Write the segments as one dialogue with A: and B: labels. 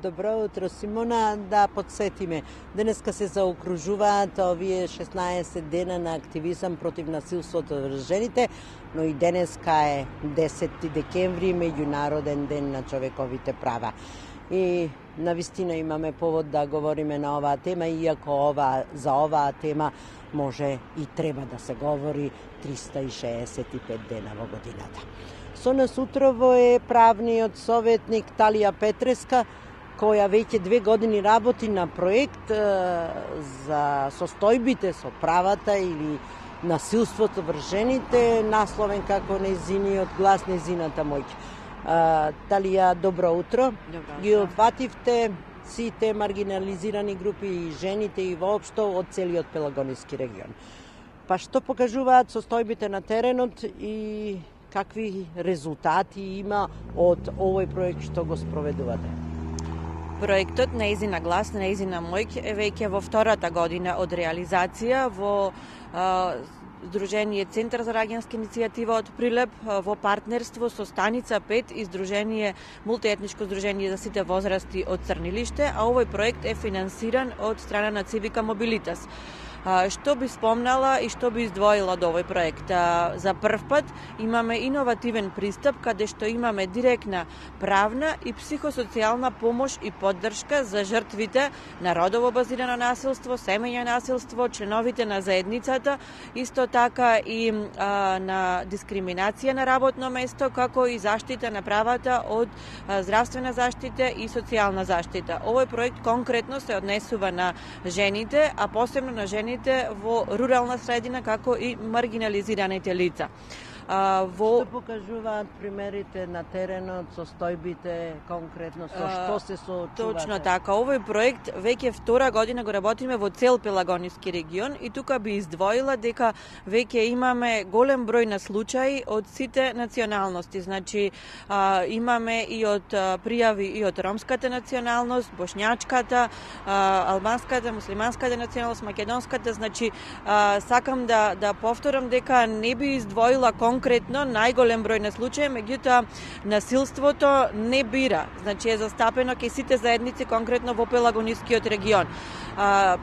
A: Добро утро, Симона. Да подсетиме, денеска се заокружуваат овие 16 дена на активизам против насилството врз жените, но и денеска е 10 декември, меѓународен ден на човековите права. И навистина имаме повод да говориме на оваа тема, иако за оваа тема може и треба да се говори 365 дена во годината. Со нас утрово е правниот советник Талија Петреска, која веќе 2 години работи на проект за состојбите со правата или насилството врз жените, насловен како нејзиниот глас, нејзината моќ. Талија, добро утро. Ги опфативте сите маргинализирани групи и жените и воопшто од целиот Пелагониски регион. Па што покажуваат состојбите на теренот и какви резултати има од овој проект што го спроведувате?
B: Проектот Нејзина глас, нејзина моќ е веќе во втората година од реализација во Сдружение Центар за раѓанска иницијатива од Прилеп во партнерство со Станица 5 и Сдружение Мултиетничко сдружение за сите возрасти од Црнилиште, а овој проект е финансиран од страна на Цивика Мобилитас. Што би спомнала и што би издвоила од овој проект? За прв пат имаме иновативен пристап каде што имаме директна правна и психосоцијална помош и поддршка за жртвите на родово базирано насилство, семејно насилство, членовите на заедницата, исто така и на дискриминација на работно место, како и заштита на правата од здравствена заштита и социјална заштита. Овој проект конкретно се однесува на жените, а посебно на жените во рурална средина, како и маргинализираните лица.
A: Што покажуваат примерите на теренот, состојбите конкретно, со што се соочувате?
B: Точно така, овој проект веќе втора година го работиме во цел Пелагониски регион и тука би издвоила дека веќе имаме голем број на случаи од сите националности. Значи, имаме и од пријави и од ромската националност, бошњачката, албанската, муслиманската националност, македонската. Значи, сакам да повторам дека не би издвоила конкретно најголем број на случаи, меѓутоа насилството не бира. Значи е застапено кај сите заедници конкретно во Пелагонискиот регион.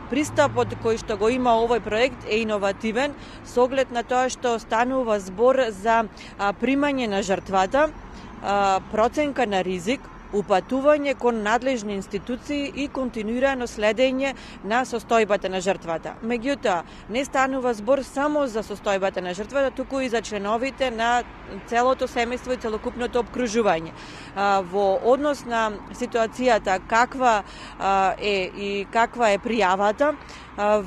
B: Пристапот кој што го има овој проект е иновативен со оглед на тоа што станува збор за примање на жртвата, проценка на ризик, упатување кон надлежни институции и континуирано следење на состојбата на жртвата. Меѓутоа, не станува збор само за состојбата на жртвата, туку и за членовите на целото семејство и целокупното обкружување. Во однос на ситуацијата каква е пријавата,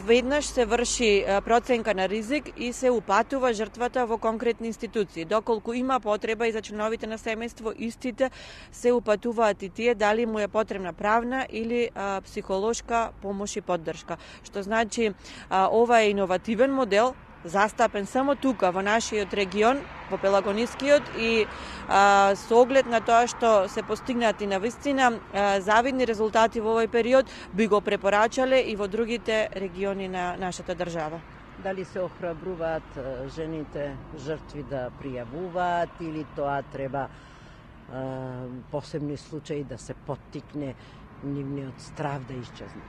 B: веднаш се врши проценка на ризик и се упатува жртвата во конкретни институции. Доколку има потреба и за членовите на семејство, истите се упатуваат и тие дали му е потребна правна или психолошка помош и поддршка. Што значи ова е иновативен модел, застапен само тука во нашиот регион, во Пелагонискиот, и со оглед на тоа што се постигнати на вистина завидни резултати во овој период, би го препорачале и во другите региони на нашата држава.
A: Дали се охрабруваат жените жртви да пријавуваат или тоа треба посебни случаи да се поттикне нивниот страв да исчезне?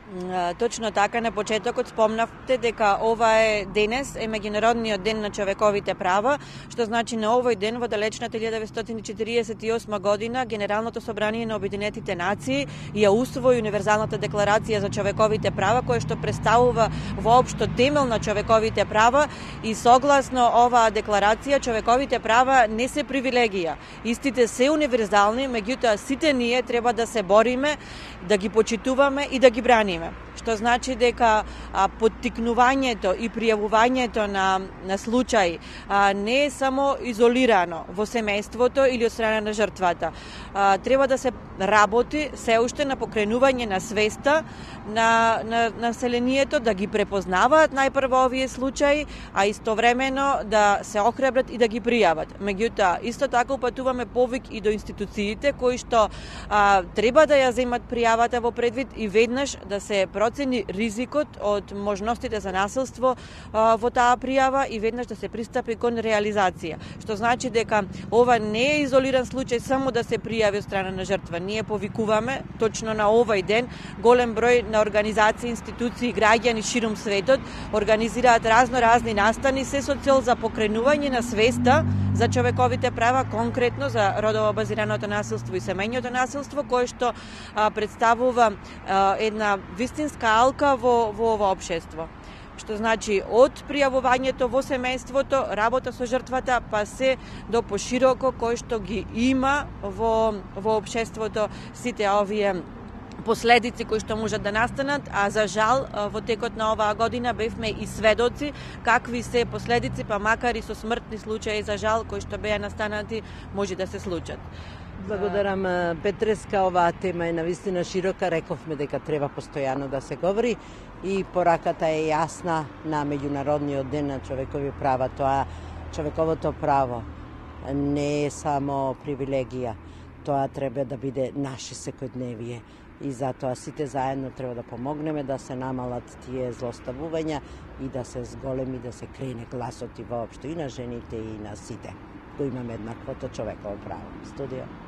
B: Точно така, на почетокот спомнавте дека ова е денес е меѓународниот ден на човековите права, што значи на овој ден во далечната 1948 година Генералното собрание на Обединетите нации ја усвои Универзалната декларација за човековите права, која што представува воопшто темел на човековите права, и согласно оваа декларација човековите права не се привилегија. Истите се универзални, меѓутоа сите ние треба да се бориме, да ги почитуваме и да ги браниме. Што значи дека поттикнувањето и пријавувањето на случаи не е само изолирано во семејството или од страна на жртвата. Треба да се работи се уште на покренување на свеста на населението, да ги препознаваат најпрво овие случаи, а истовремено да се охрабрат и да ги пријават. Меѓутоа, исто така упатуваме повик и до институциите кои што треба да ја земат пријавата пријавата во предвид и веднаш да се процени ризикот од можностите за насилство во таа пријава и веднаш да се пристапи кон реализација. Што значи дека ова не е изолиран случај само да се пријави од страна на жртва. Ние повикуваме точно на овај ден голем број на организации, институции и граѓани ширум светот организираат разни настани се со цел за покренување на свеста за човековите права, конкретно за родово базираното насилство и семејното насилство, кое што представува една вистинска алка во ова општество. Што значи од пријавувањето во семејството, работа со жртвата, па се до пошироко кој што ги има во општеството сите овие последици кои што можат да настанат, а за жал во текот на оваа година бевме и сведоци какви се последици, па макар и со смртни случаи за жал кои што беа настанати, може да се случат.
A: Благодарам, Петреска, оваа тема е навистина широка, рековме дека треба постојано да се говори и пораката е јасна на меѓународниот ден на човекови права. Тоа човековото право не е само привилегија, тоа треба да биде наше секојдневие. И затоа сите заедно треба да помогнеме да се намалат тие злоставувања и да се зголеми, да се крене гласот и воопшто и на жените и на сите кои имаме еднаквото човеково право. Студио.